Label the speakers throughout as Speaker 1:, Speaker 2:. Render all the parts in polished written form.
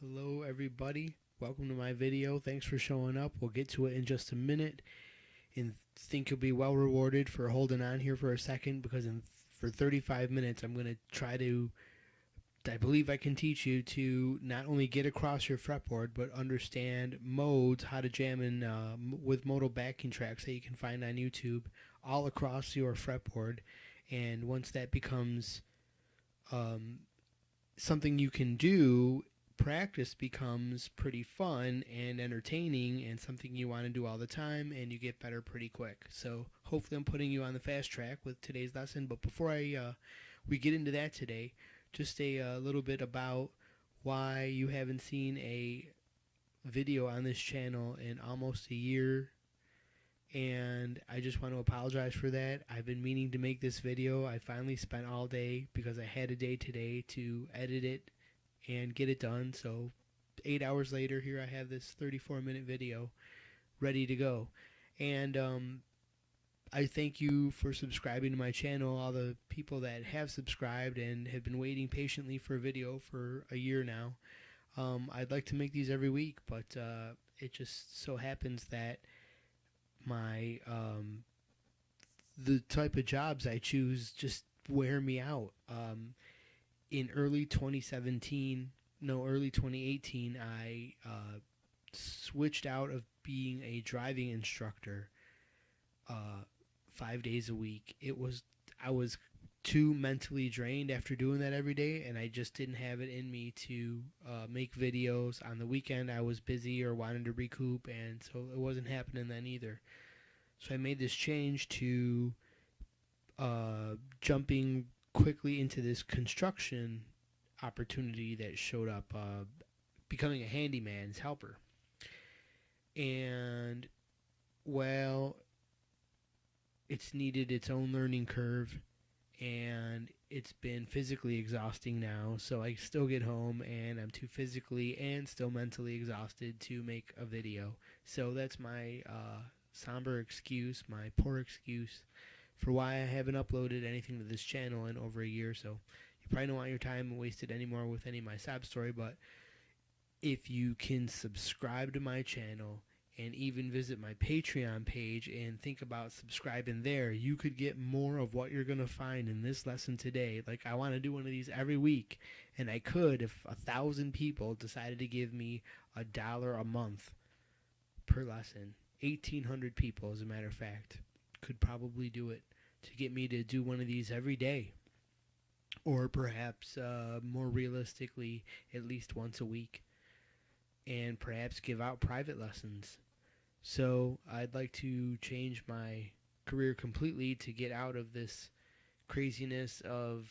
Speaker 1: Hello everybody, welcome to my video. Thanks for showing up. We'll get to it in just a minute and think you'll be well rewarded for holding on here for a second, because for 35 minutes I'm going to try to, I believe I can teach you to not only get across your fretboard but understand modes, how to jam in with modal backing tracks that you can find on YouTube all across your fretboard. And once that becomes something you can do, practice becomes pretty fun and entertaining and something you want to do all the time, and you get better pretty quick. So hopefully I'm putting you on the fast track with today's lesson. But before we get into that today, just a little bit about why you haven't seen a video on this channel in almost a year. And I just want to apologize for that. I've been meaning to make this video. I finally spent all day, because I had a day today, to edit it and get it done. So 8 hours later, here I have this 34-minute video ready to go. And I thank you for subscribing to my channel, all the people that have subscribed and have been waiting patiently for a video for a year now. I'd like to make these every week, but it just so happens that my the type of jobs I choose just wear me out. In early 2018, I switched out of being a driving instructor 5 days a week. I was too mentally drained after doing that every day, and I just didn't have it in me to make videos. On the weekend I was busy or wanted to recoup, and so it wasn't happening then either. So I made this change to jumping quickly into this construction opportunity that showed up, becoming a handyman's helper. And well, it's needed its own learning curve, and it's been physically exhausting now. So I still get home and I'm too physically and still mentally exhausted to make a video. So that's my somber excuse, my poor excuse for why I haven't uploaded anything to this channel in over a year. So you probably don't want your time wasted anymore with any of my sob story, but if you can subscribe to my channel and even visit my Patreon page and think about subscribing there, you could get more of what you're going to find in this lesson today. Like, I want to do one of these every week, and I could if 1,000 people decided to give me $1 a month per lesson. 1,800 people, as a matter of fact, could probably do it to get me to do one of these every day, or perhaps more realistically, at least once a week, and perhaps give out private lessons. So I'd like to change my career completely to get out of this craziness of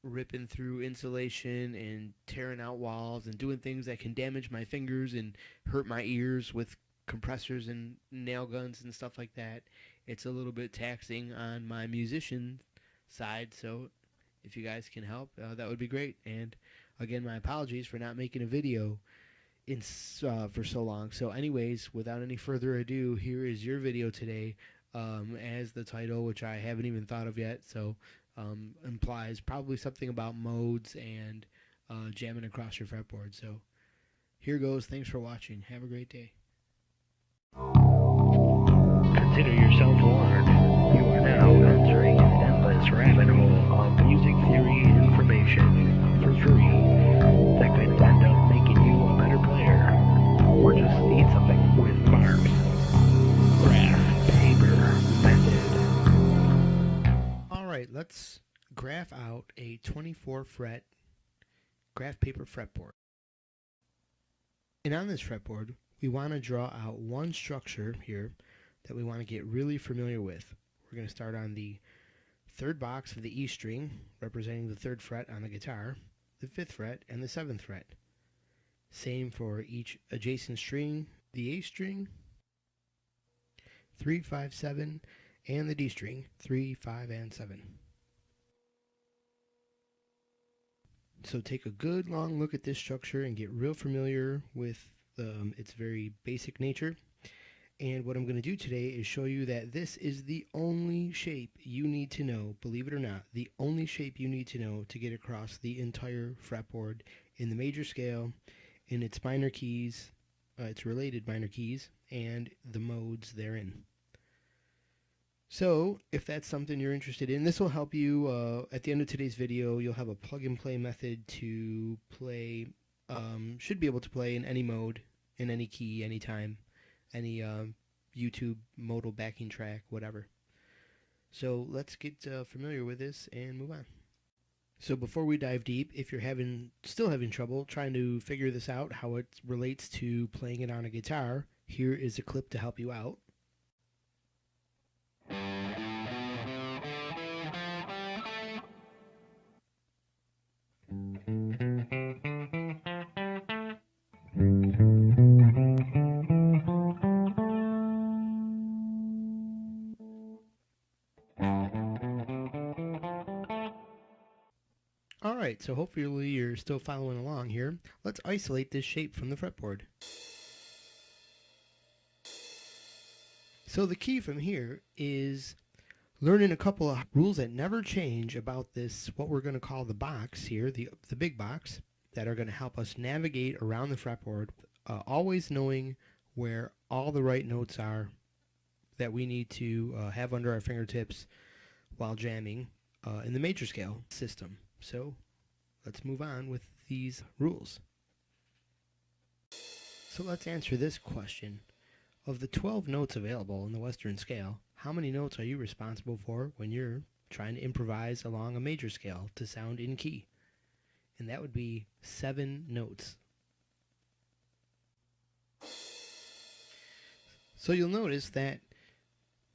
Speaker 1: ripping through insulation and tearing out walls and doing things that can damage my fingers and hurt my ears with compressors and nail guns and stuff like that. It's a little bit taxing on my musician side, so if you guys can help, that would be great. And again, my apologies for not making a video for so long. So anyways, without any further ado, here is your video today, as the title, which I haven't even thought of yet, so implies probably something about modes and jamming across your fretboard. So here goes. Thanks for watching. Have a great day.
Speaker 2: Consider yourself warned. You are now entering an endless rabbit hole of music theory information for free that could end up making you a better player, or just need something with marks. Graph paper method.
Speaker 1: Alright, let's graph out a 24 fret graph paper fretboard. And on this fretboard, we want to draw out one structure here that we want to get really familiar with. We're going to start on the third box of the E string, representing the third fret on the guitar, the fifth fret, and the seventh fret. Same for each adjacent string, the A string, 3, 5, 7, and the D string, 3, 5, and 7. So take a good long look at this structure and get real familiar with its very basic nature. And what I'm going to do today is show you that this is the only shape you need to know, believe it or not, the only shape you need to know to get across the entire fretboard in the major scale, in its minor keys, its related minor keys, and the modes therein. So if that's something you're interested in, this will help you. At the end of today's video, you'll have a plug and play method to play, should be able to play in any mode, in any key, anytime, any YouTube modal backing track, whatever. So let's get familiar with this and move on. So before we dive deep, if you're still having trouble trying to figure this out, how it relates to playing it on a guitar, here is a clip to help you out. Alright, so hopefully you're still following along here. Let's isolate this shape from the fretboard. So the key from here is learning a couple of rules that never change about this, what we're going to call the box here, the big box, that are going to help us navigate around the fretboard, always knowing where all the right notes are that we need to have under our fingertips while jamming in the major scale system. So let's move on with these rules. So let's answer this question. Of the 12 notes available in the Western scale, how many notes are you responsible for when you're trying to improvise along a major scale to sound in key? And that would be 7 notes. So you'll notice that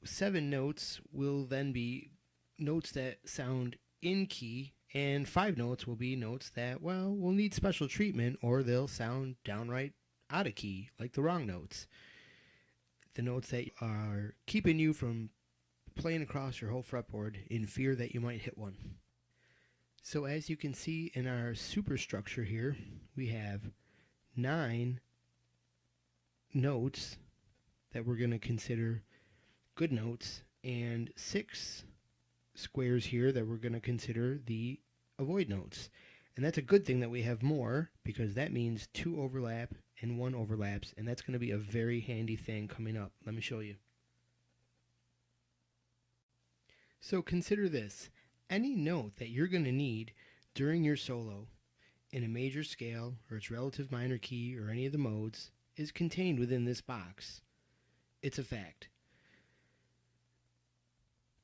Speaker 1: 7 notes will then be notes that sound in key, and 5 notes will be notes that, well, will need special treatment, or they'll sound downright out of key, like the wrong notes. The notes that are keeping you from playing across your whole fretboard in fear that you might hit one. So as you can see in our superstructure here, we have 9 notes that we're going to consider good notes, and 6 squares here that we're going to consider the avoid notes. And that's a good thing that we have more, because that means 2 overlap and 1 overlaps, and that's going to be a very handy thing coming up. Let me show you. So consider this. Any note that you're going to need during your solo in a major scale or its relative minor key or any of the modes is contained within this box. It's a fact.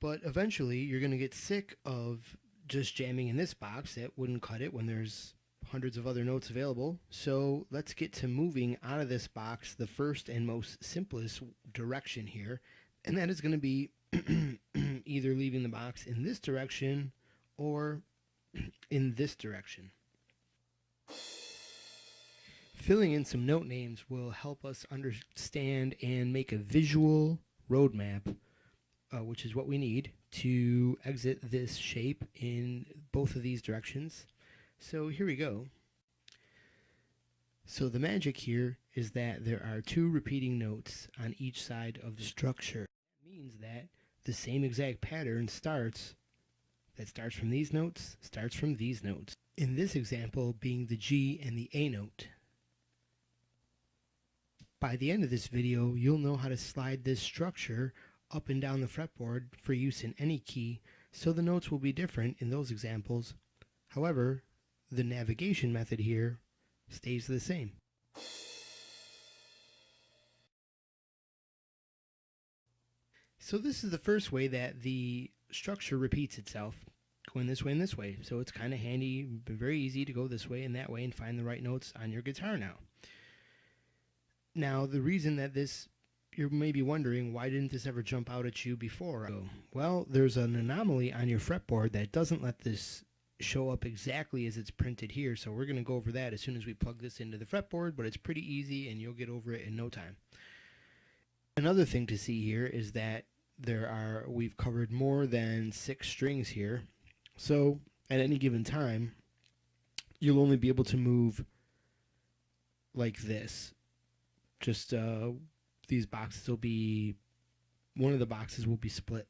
Speaker 1: But eventually you're going to get sick of just jamming in this box. That wouldn't cut it when there's hundreds of other notes available. So let's get to moving out of this box the first and most simplest direction here, and that is going to be either leaving the box in this direction or in this direction. Filling in some note names will help us understand and make a visual roadmap, which is what we need to exit this shape in both of these directions. So here we go. So the magic here is that there are 2 repeating notes on each side of the structure. That means that the same exact pattern starts from these notes, starts from these notes. In this example being the G and the A note. By the end of this video, you'll know how to slide this structure up and down the fretboard for use in any key, so the notes will be different in those examples. However, the navigation method here stays the same. So this is the first way that the structure repeats itself, going this way and this way. So it's kind of handy, very easy to go this way and that way and find the right notes on your guitar now. Now, the reason that you're maybe wondering, why didn't this ever jump out at you before? Well, there's an anomaly on your fretboard that doesn't let this show up exactly as it's printed here, so we're going to go over that as soon as we plug this into the fretboard, but it's pretty easy and you'll get over it in no time. Another thing to see here is that we've covered more than 6 strings here, so at any given time you'll only be able to move like this. Just these boxes will be, one of the boxes will be split.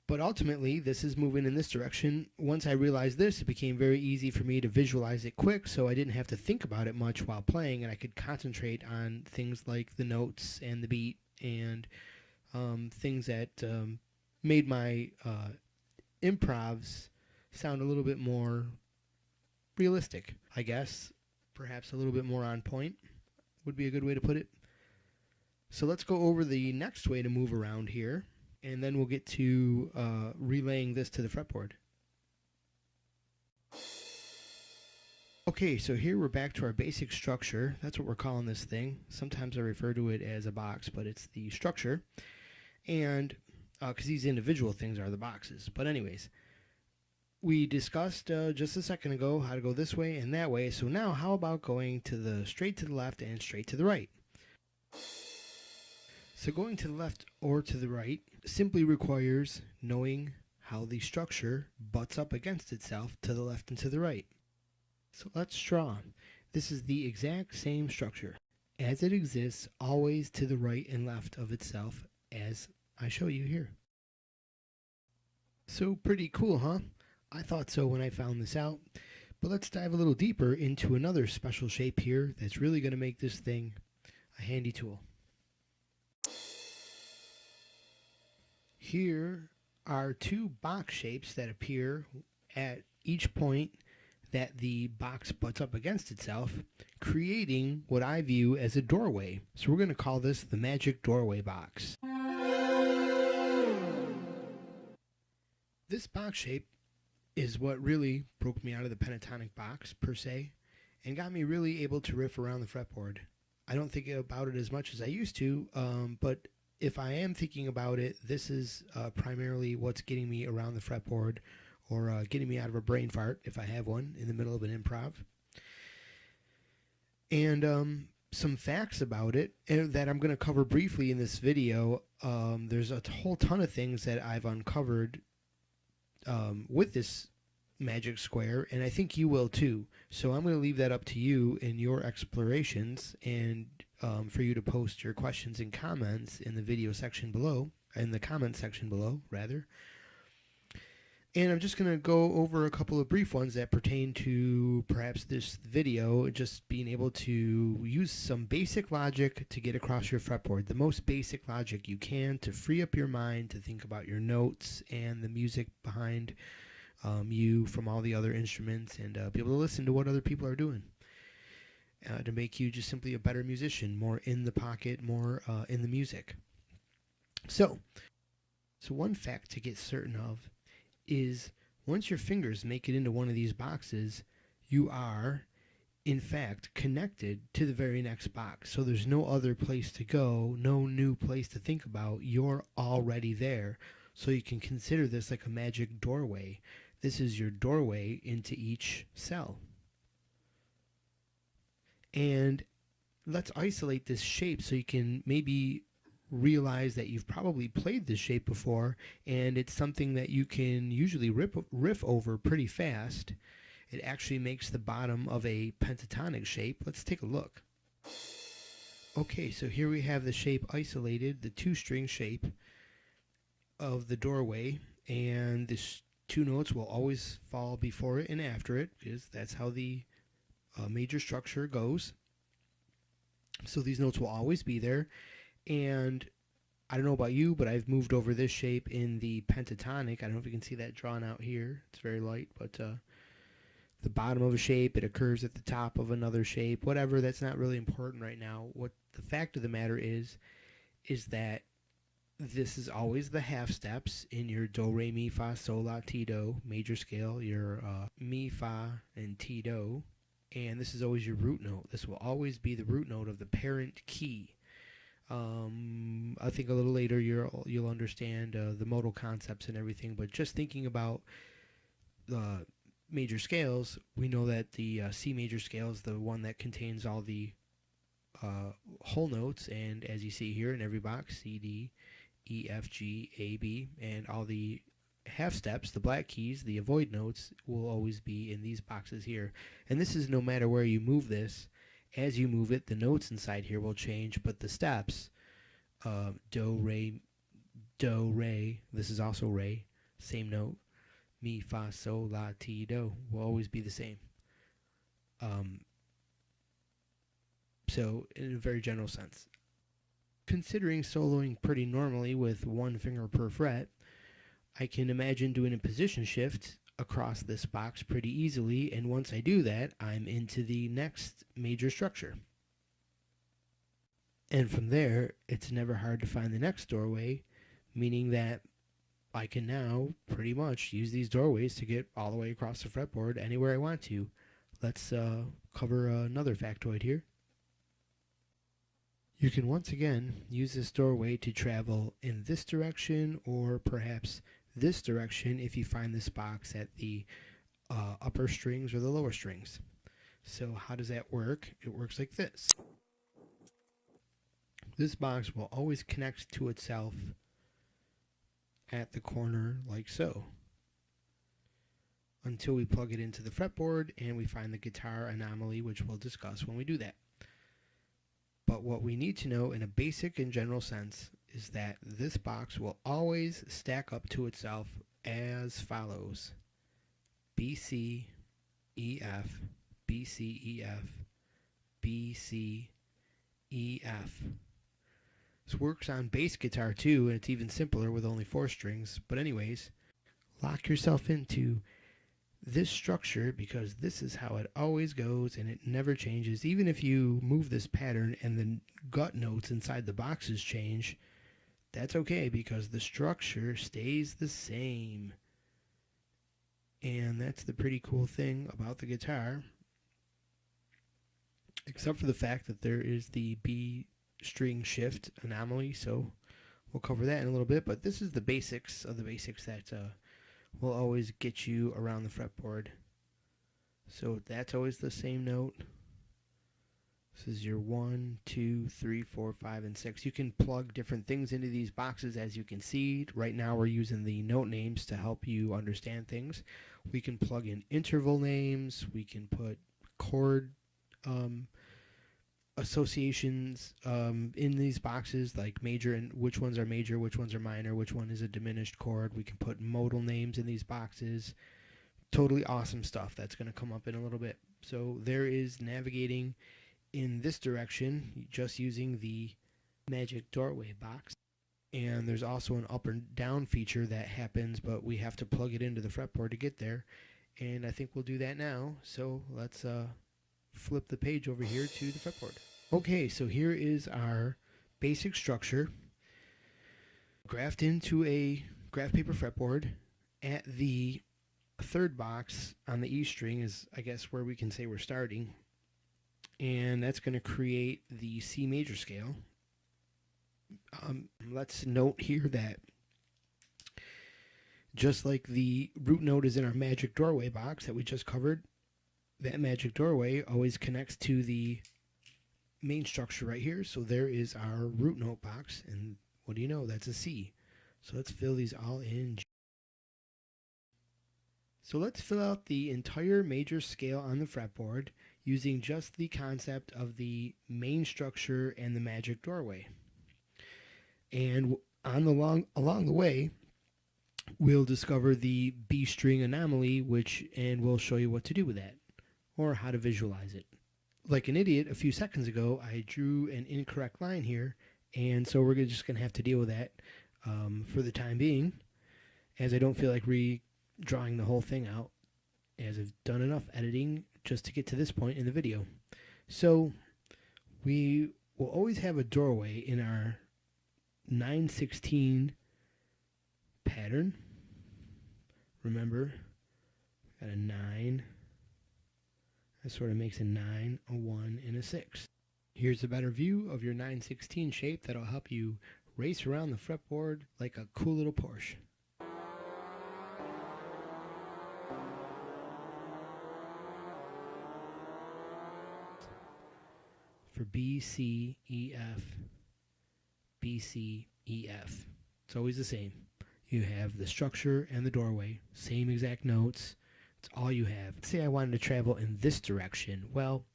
Speaker 1: But ultimately, this is moving in this direction. Once I realized this, it became very easy for me to visualize it quick, so I didn't have to think about it much while playing, and I could concentrate on things like the notes and the beat and things that made my improvs sound a little bit more realistic, I guess. Perhaps a little bit more on point would be a good way to put it. So let's go over the next way to move around here, and then we'll get to relaying this to the fretboard. Okay, so here we're back to our basic structure. That's what we're calling this thing. Sometimes I refer to it as a box, but it's the structure. And because these individual things are the boxes. But anyways, we discussed just a second ago how to go this way and that way. So now how about going to the straight to the left and straight to the right? So going to the left or to the right simply requires knowing how the structure butts up against itself to the left and to the right. So let's draw. This is the exact same structure as it exists always to the right and left of itself as I show you here. So pretty cool, huh? I thought so when I found this out. But let's dive a little deeper into another special shape here that's really going to make this thing a handy tool. Here are two box shapes that appear at each point that the box butts up against itself, creating what I view as a doorway. So we're going to call this the magic doorway box. This box shape is what really broke me out of the pentatonic box, per se, and got me really able to riff around the fretboard. I don't think about it as much as I used to, but if I am thinking about it, this is primarily what's getting me around the fretboard, or getting me out of a brain fart, if I have one, in the middle of an improv. And some facts about it that I'm going to cover briefly in this video. There's a whole ton of things that I've uncovered with this magic square, and I think you will too. So I'm going to leave that up to you in your explorations, and for you to post your questions and comments in the video section below, in the comment section below, rather. And I'm just going to go over a couple of brief ones that pertain to perhaps this video, just being able to use some basic logic to get across your fretboard, the most basic logic you can to free up your mind to think about your notes and the music behind you from all the other instruments, and be able to listen to what other people are doing to make you just simply a better musician, more in the pocket, more in the music. So one fact to get certain of is once your fingers make it into one of these boxes, you are in fact connected to the very next box. So there's no other place to go, no new place to think about. You're already there. So you can consider this like a magic doorway. This is your doorway into each cell. And let's isolate this shape so you can maybe realize that you've probably played this shape before, and it's something that you can usually riff over pretty fast. It actually makes the bottom of a pentatonic shape. Let's take a look. Okay, so here we have the shape isolated, the two-string shape of the doorway, and the two notes will always fall before it and after it, because that's how the major structure goes. So these notes will always be there. And I don't know about you, but I've moved over this shape in the pentatonic. I don't know if you can see that drawn out here. It's very light, but the bottom of a shape, it occurs at the top of another shape, whatever. That's not really important right now. What the fact of the matter is that this is always the half steps in your do, re, mi, fa, sol, la, ti, do major scale, your mi, fa, and ti, do. And this is always your root note. This will always be the root note of the parent key. I think a little later you'll understand the modal concepts and everything, but just thinking about the major scales, we know that the C major scale is the one that contains all the whole notes, and as you see here in every box, C, D, E, F, G, A, B, and all the half steps, the black keys, the avoid notes, will always be in these boxes here. And this is no matter where you move this. As you move it, the notes inside here will change, but the steps, do, re, this is also re, same note. Mi, fa, sol, la, ti, do will always be the same. So in a very general sense. Considering soloing pretty normally with one finger per fret, I can imagine doing a position shift across this box pretty easily, and once I do that, I'm into the next major structure. And from there, it's never hard to find the next doorway, meaning that I can now pretty much use these doorways to get all the way across the fretboard anywhere I want to. Let's cover another factoid here. You can once again use this doorway to travel in this direction or perhaps this direction if you find this box at the upper strings or the lower strings. So how does that work? It works like this. This box will always connect to itself at the corner like so until we plug it into the fretboard and we find the guitar anomaly, which we'll discuss when we do that. But what we need to know in a basic and general sense is that this box will always stack up to itself as follows: B, C, E, F, B, C, E, F, B, C, E, F. This works on bass guitar too, and it's even simpler with only 4 strings. But anyways, lock yourself into this structure because this is how it always goes and it never changes. Even if you move this pattern and the gut notes inside the boxes change, that's okay because the structure stays the same. And that's the pretty cool thing about the guitar, except for the fact that there is the B string shift anomaly, so we'll cover that in a little bit. But this is the basics of the basics that will always get you around the fretboard. So that's always the same note. This is your 1, 2, 3, 4, 5, and 6. You can plug different things into these boxes, as you can see. Right now we're using the note names to help you understand things. We can plug in interval names. We can put chord associations in these boxes, like major and which ones are major, which ones are minor, which one is a diminished chord. We can put modal names in these boxes. Totally awesome stuff that's going to come up in a little bit. So there is navigating in this direction just using the magic doorway box. And there's also an up and down feature that happens, but we have to plug it into the fretboard to get there. And I think we'll do that now. So let's flip the page over here to the fretboard. Okay, so here is our basic structure graphed into a graph paper fretboard. At the third box on the E string is, I guess, where we can say we're starting, and that's going to create the C major scale. Let's note here that just like the root note is in our magic doorway box that we just covered, that magic doorway always connects to the main structure right here. So there is our root note box, and what do you know, that's a C. So let's fill these all in. So let's fill out the entire major scale on the fretboard using just the concept of the main structure and the magic doorway. And along the way, we'll discover the B string anomaly, and we'll show you what to do with that, or how to visualize it. Like an idiot, a few seconds ago, I drew an incorrect line here, and so we're just going to have to deal with that for the time being, as I don't feel like redrawing the whole thing out, as I've done enough editing just to get to this point in the video. So we will always have a doorway in our 9/16 pattern. Remember, got a 9. That sort of makes a 9, a 1, and a 6. Here's a better view of your 9/16 shape that'll help you race around the fretboard like a cool little Porsche. For B, C, E, F, B, C, E, F. It's always the same. You have the structure and the doorway, same exact notes. It's all you have. Let's say I wanted to travel in this direction. Well,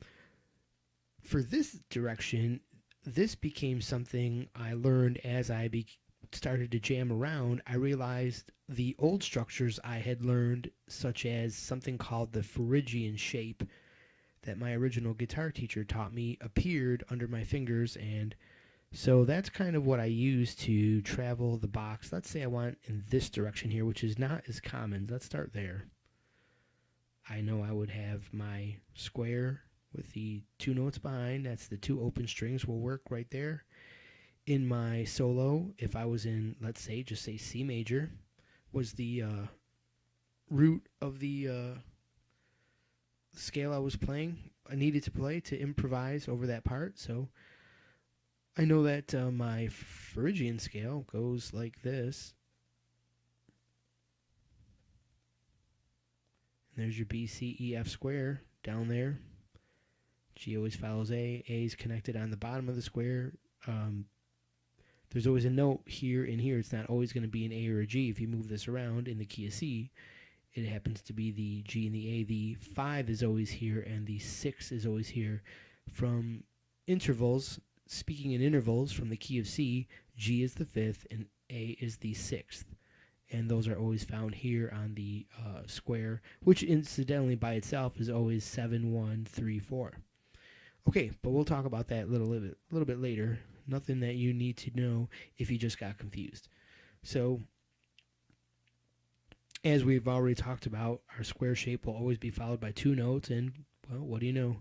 Speaker 1: for this direction, this became something I learned as I started to jam around, I realized the old structures I had learned, such as something called the Phrygian Shape that my original guitar teacher taught me, appeared under my fingers. And so that's kind of what I use to travel the box. Let's say I want in this direction here, which is not as common. Let's start there. I know I would have my square with the 2 notes behind. That's the 2 open strings will work right there. In my solo, if I was in, let's say, just say C major, was the root of the scale I was playing, I needed to play to improvise over that part. So I know that my Phrygian scale goes like this. And there's your B, C, E, F square down there. G always follows A. A is connected on the bottom of the square. There's always a note here and here. It's not always going to be an A or a G. If you move this around in the key of C, it happens to be the G and the A. The 5 is always here, and the 6 is always here. From intervals, speaking in intervals, from the key of C, G is the 5th, and A is the 6th. And those are always found here on the square, which incidentally by itself is always 7, 1, 3, 4. Okay, but we'll talk about that a little bit later. Nothing that you need to know if you just got confused. So, as we've already talked about, our square shape will always be followed by 2 notes, and, well, what do you know?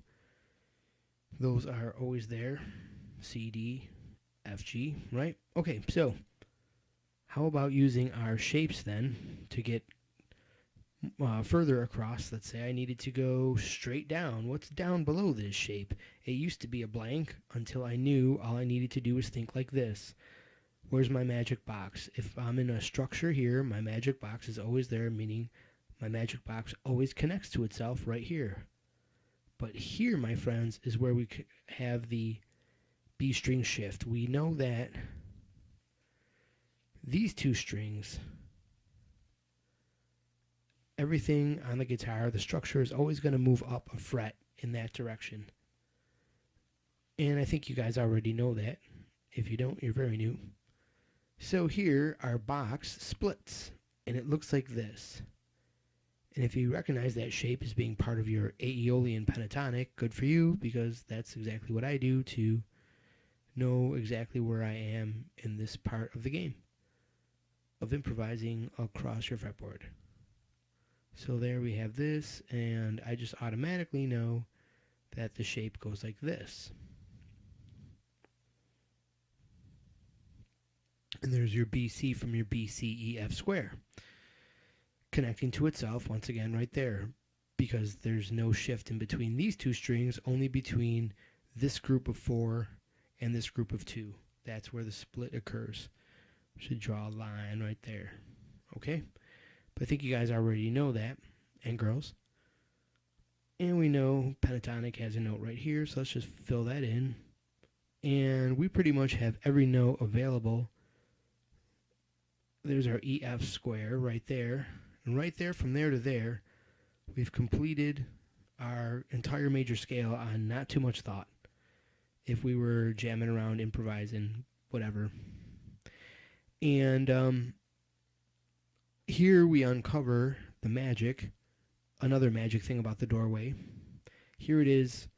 Speaker 1: Those are always there. C, D, F, G, right? Okay, so how about using our shapes then to get further across? Let's say I needed to go straight down. What's down below this shape? It used to be a blank until I knew all I needed to do was think like this. Where's my magic box? If I'm in a structure here, my magic box is always there, meaning my magic box always connects to itself right here. But here, my friends, is where we have the B string shift. We know that these 2 strings, everything on the guitar, the structure is always going to move up a fret in that direction. And I think you guys already know that. If you don't, you're very new. So here, our box splits, and it looks like this. And if you recognize that shape as being part of your Aeolian pentatonic, good for you, because that's exactly what I do to know exactly where I am in this part of the game of improvising across your fretboard. So there we have this, and I just automatically know that the shape goes like this. And there's your BC from your BCEF square, connecting to itself once again right there, because there's no shift in between these 2 strings, only between this group of 4 and this group of 2. That's where the split occurs. Should draw a line right there. Okay? But I think you guys already know that, and girls. And we know pentatonic has a note right here, so let's just fill that in. And we pretty much have every note available. There's our EF square right there. And right there, from there to there, we've completed our entire major scale on not too much thought. If we were jamming around, improvising, whatever. And here we uncover the magic, another magic thing about the doorway. Here it is.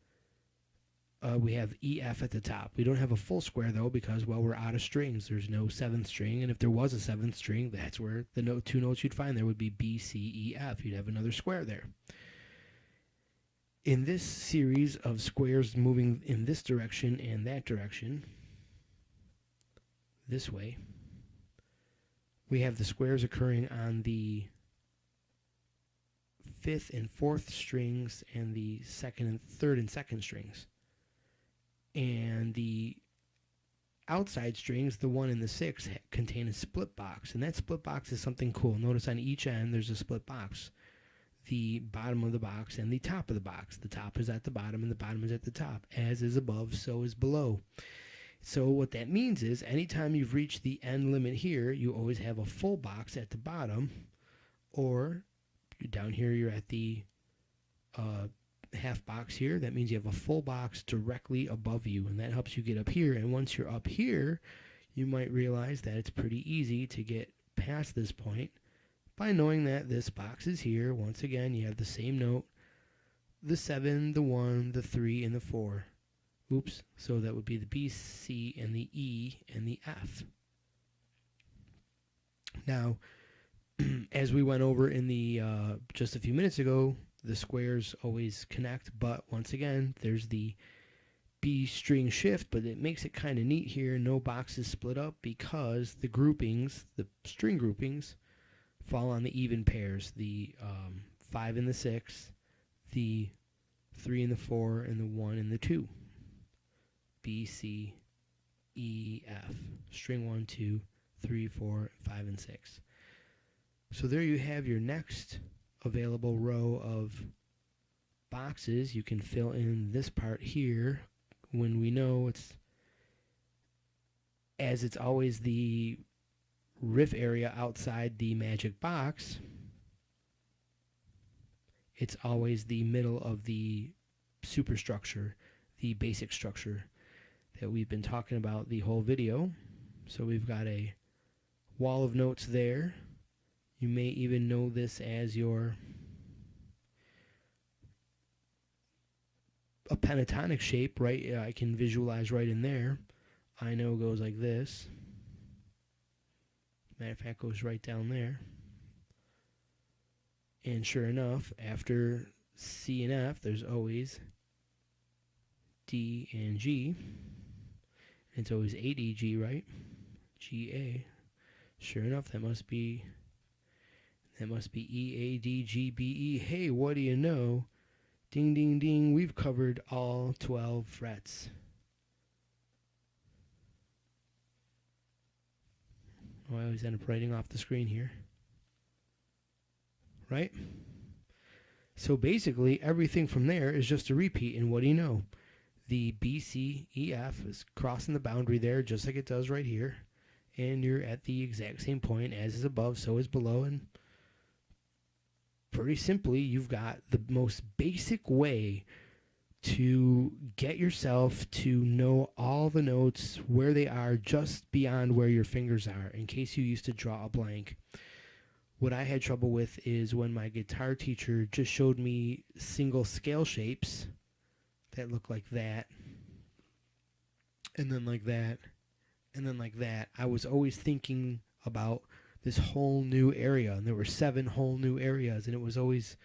Speaker 1: We have EF at the top. We don't have a full square, though, because, well, we're out of strings. There's no 7th string, and if there was a 7th string, that's where the 2 notes you'd find there would be B, C, E, F. You'd have another square there. In this series of squares moving in this direction and that direction, this way, we have the squares occurring on the 5th and 4th strings and the 2nd and 3rd and 2nd strings. And the outside strings, the 1 and the 6, contain a split box. And that split box is something cool. Notice on each end there's a split box. The bottom of the box and the top of the box. The top is at the bottom and the bottom is at the top. As is above, so is below. So what that means is anytime you've reached the end limit here, you always have a full box at the bottom. Or down here you're at the half box here. That means you have a full box directly above you, and that helps you get up here. And once you're up here, you might realize that it's pretty easy to get past this point by knowing that this box is here. Once again, you have the same note, the 7, the 1, the 3, and the 4. Oops, so that would be the B, C, and the E, and the F. Now, as we went over in the just a few minutes ago, the squares always connect, but once again, there's the B string shift, but it makes it kind of neat here. No boxes split up because the groupings, the string groupings, fall on the even pairs. The 5 and the 6, the 3 and the 4, and the 1 and the 2. B, C, E, F. String 1, 2, 3, 4, 5, and 6. So there you have your next available row of boxes. You can fill in this part here when we know it's always the riff area outside the magic box. It's always the middle of the superstructure, the basic structure that we've been talking about the whole video. So we've got a wall of notes there. You may even know this as a pentatonic shape, right? I can visualize right in there. I know it goes like this. Matter of fact, goes right down there. And sure enough, after C and F, there's always D and G. It's always 8EG, right? GA. Sure enough, that must be EADGBE. Hey, what do you know? Ding, ding, ding. We've covered all 12 frets. Oh, I always end up writing off the screen here. Right? So basically, everything from there is just a repeat. And what do you know? The B, C, E, F is crossing the boundary there, just like it does right here. And you're at the exact same point. As is above, so is below. And pretty simply, you've got the most basic way to get yourself to know all the notes, where they are, just beyond where your fingers are, in case you used to draw a blank. What I had trouble with is when my guitar teacher just showed me single scale shapes that look like that, and then like that, and then like that. I was always thinking about this whole new area, and there were 7 whole new areas, and it was always,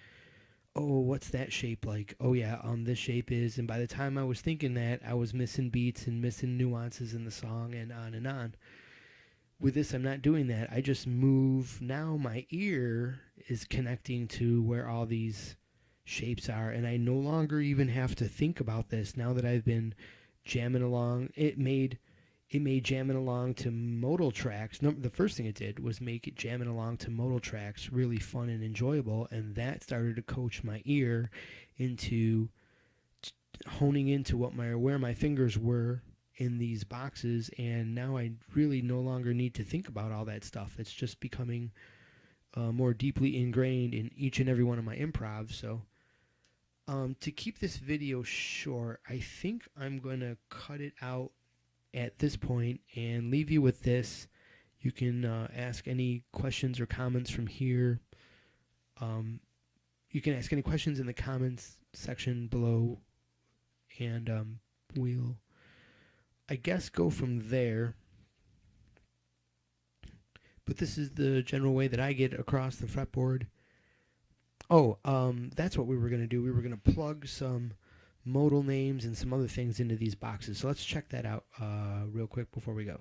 Speaker 1: oh, what's that shape like? Oh yeah, this shape is, and by the time I was thinking that, I was missing beats and missing nuances in the song, and on and on. With this, I'm not doing that. I just move. Now my ear is connecting to where all these shapes are, and I no longer even have to think about this. Now that I've been jamming along, it made jamming along to modal tracks. No, the first thing it did was make it jamming along to modal tracks really fun and enjoyable, and that started to coach my ear into honing into where my fingers were in these boxes, and now I really no longer need to think about all that stuff. It's just becoming more deeply ingrained in each and every one of my improvs. So to keep this video short, I think I'm going to cut it out at this point and leave you with this. You can ask any questions or comments from here. You can ask any questions in the comments section below, and we'll, I guess, go from there. But this is the general way that I get across the fretboard. Oh, that's what we were going to do. We were going to plug some modal names and some other things into these boxes. So let's check that out real quick before we go.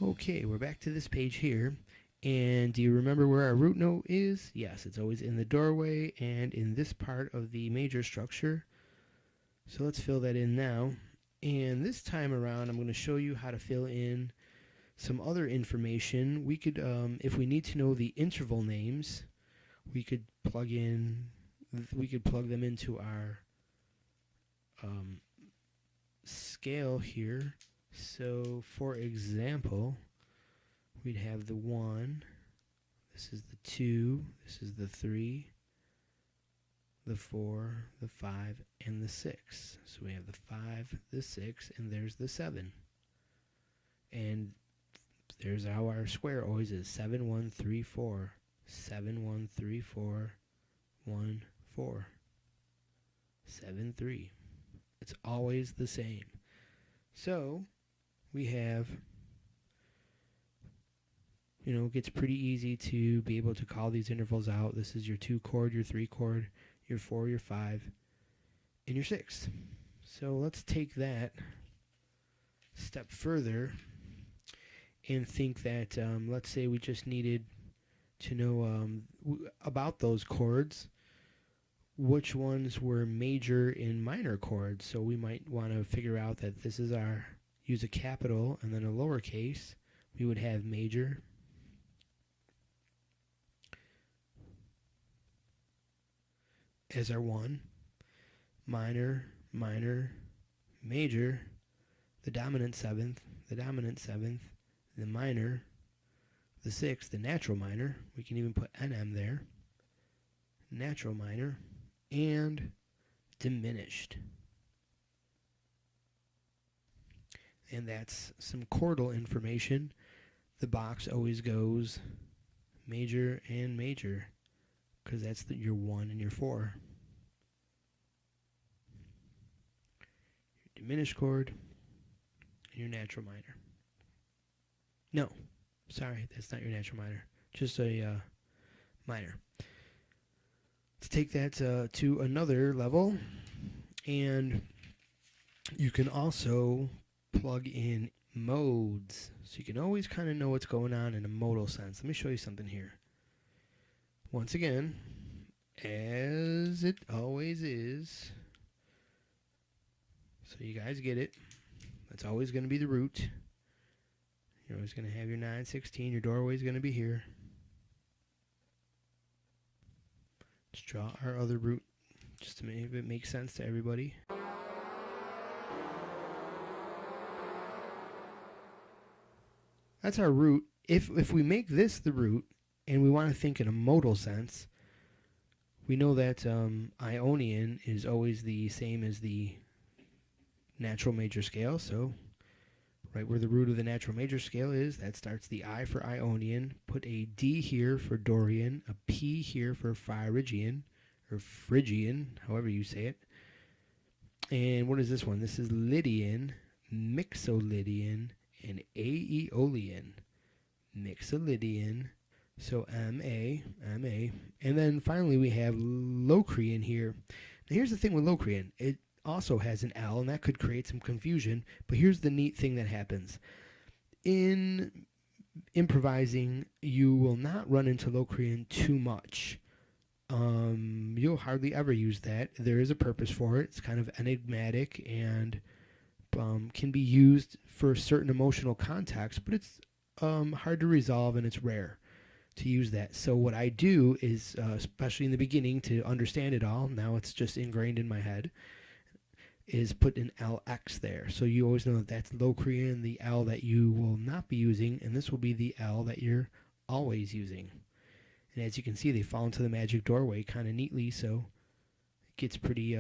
Speaker 1: Okay, we're back to this page here. And do you remember where our root note is? Yes, it's always in the doorway and in this part of the major structure. So let's fill that in now. And this time around, I'm going to show you how to fill in some other information. We could, if we need to know the interval names, we could plug them into our scale here. So, for example, we'd have the 1, this is the 2, this is the 3, the 4, the 5, and the 6. So we have the 5, the 6, and there's the 7. And there's how our square always is: 7 1 3 4, 7 1 3 4 1 4, 7 3. It's always the same. So we have, it gets pretty easy to be able to call these intervals out. This is your 2 chord, your 3 chord, your 4, your 5, and your 6. So let's take that step further and think that, let's say we just needed to know about those chords, which ones were major and minor chords. So we might want to figure out that this is use a capital and then a lowercase. We would have major, as our 1, minor, minor, major, the dominant 7th, the minor, the 6th, the natural minor. We can even put NM there. Natural minor, and diminished. And that's some chordal information. The box always goes major and major, because that's your 1 and your 4. Your diminished chord and your natural minor. No, sorry, that's not your natural minor. Just a minor. Let's take that to another level, and you can also plug in modes, so you can always kind of know what's going on in a modal sense. Let me show you something here. Once again, as it always is, so you guys get it, that's always going to be the root. You're always going to have your 9, 16, your doorway is going to be here. Let's draw our other root just to make it make sense to everybody. That's our root. If we make this the root and we want to think in a modal sense, we know that Ionian is always the same as the natural major scale. So right where the root of the natural major scale is, that starts the I for Ionian. Put a D here for Dorian, a P here for Phrygian, or Phrygian, however you say it. And what is this one? This is Lydian, Mixolydian, and Aeolian. Mixolydian, so MA, and then finally we have Locrian here. Now here's the thing with Locrian. It also has an L, and that could create some confusion, but here's the neat thing that happens. In improvising, you will not run into Locrian too much. You'll hardly ever use that. There is a purpose for it. It's kind of enigmatic and can be used for a certain emotional context, but it's hard to resolve, and it's rare to use that. So what I do is, especially in the beginning, to understand it all, now it's just ingrained in my head, is put an LX there. So you always know that that's Locrian, the L that you will not be using, and this will be the L that you're always using. And as you can see, they fall into the magic doorway kind of neatly, so it gets pretty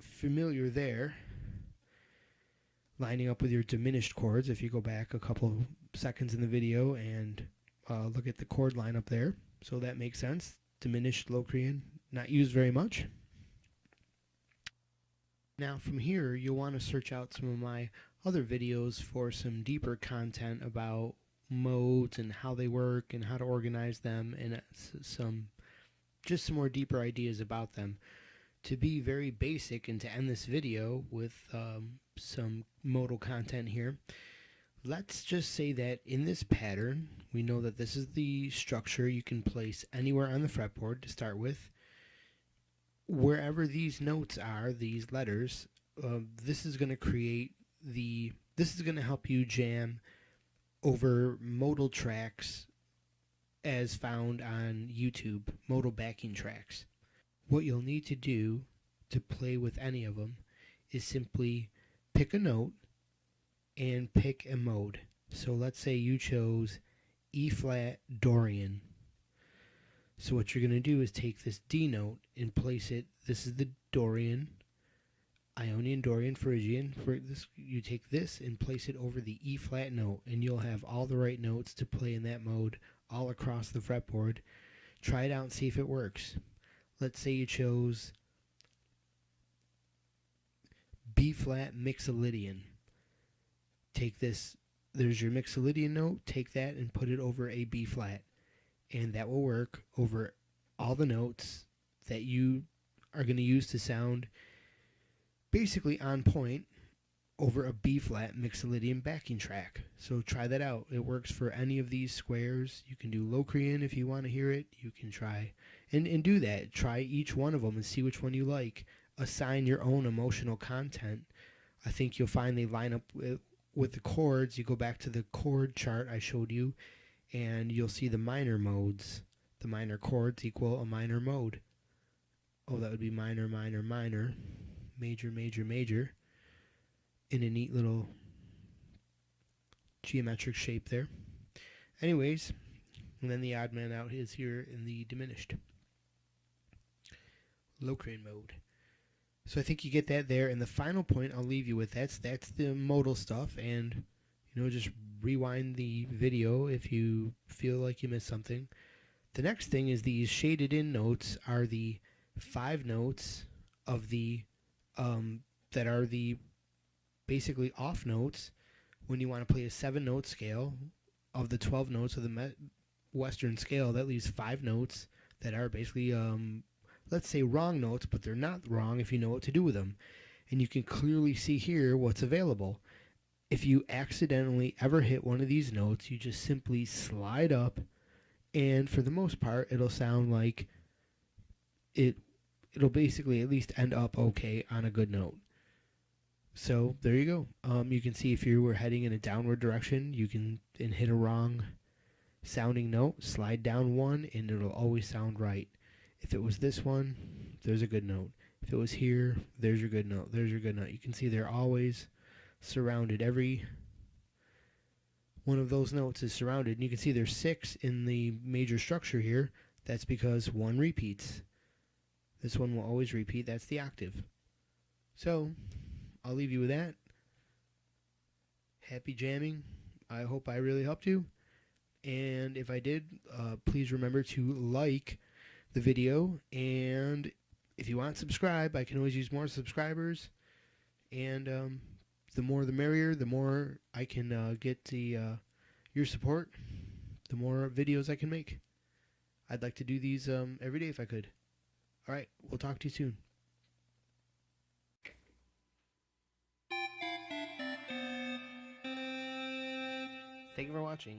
Speaker 1: familiar there. Lining up with your diminished chords, if you go back a couple seconds in the video and look at the chord line up there. So that makes sense. Diminished Locrian, not used very much. Now from here, you'll want to search out some of my other videos for some deeper content about modes and how they work and how to organize them, and some more deeper ideas about them. To be very basic and to end this video with some modal content here, let's just say that in this pattern, we know that this is the structure you can place anywhere on the fretboard to start with. Wherever these notes are, these letters, this is going to create this is going to help you jam over modal tracks as found on YouTube, modal backing tracks. What you'll need to do to play with any of them is simply pick a note and pick a mode. So let's say you chose E flat Dorian. So what you're going to do is take this D note and place it, this is the Dorian, Ionian, Dorian, Phrygian. For this, you take this and place it over the E flat note, and you'll have all the right notes to play in that mode all across the fretboard. Try it out and see if it works. Let's say you chose B flat Mixolydian. Take this, there's your Mixolydian note, take that and put it over a B flat, and that will work over all the notes that you are going to use to sound basically on point over a B flat Mixolydian backing track. So try that out. It works for any of these squares. You can do Locrian if you want to hear it. You can try and do that. Try each one of them and see which one you like. Assign your own emotional content. I think you'll find they line up with the chords. You go back to the chord chart I showed you, and you'll see the minor modes. The minor chords equal a minor mode. Oh, that would be minor, minor, minor, major, major, major, in a neat little geometric shape there. Anyways, and then the odd man out is here in the diminished Locrian mode. So I think you get that there. And the final point I'll leave you with, that's the modal stuff. And, just rewind the video if you feel like you missed something. The next thing is these shaded in notes are the 5 notes of the that are the basically off notes when you want to play a 7-note scale. Of the 12 notes of the Western scale, that leaves 5 notes that are basically let's say wrong notes, but they're not wrong if you know what to do with them. And you can clearly see here what's available. If you accidentally ever hit one of these notes, you just simply slide up, and for the most part it'll sound like it'll basically at least end up okay on a good note. So there you go. You can see if you were heading in a downward direction, you can hit a wrong sounding note, slide down one, and it'll always sound right. If it was this one, there's a good note. If it was here, there's your good note. There's your good note. You can see they're always surrounded. Every one of those notes is surrounded. And you can see there's 6 in the major structure here. That's because one repeats. This one will always repeat. That's the octave. So I'll leave you with that. Happy jamming. I hope I really helped you. And if I did, please remember to like the video, and if you want, subscribe. I can always use more subscribers, and the more the merrier. The more I can get your support, the more videos I can make. I'd like to do these every day if I could. Alright, we'll talk to you soon. Thank you for watching.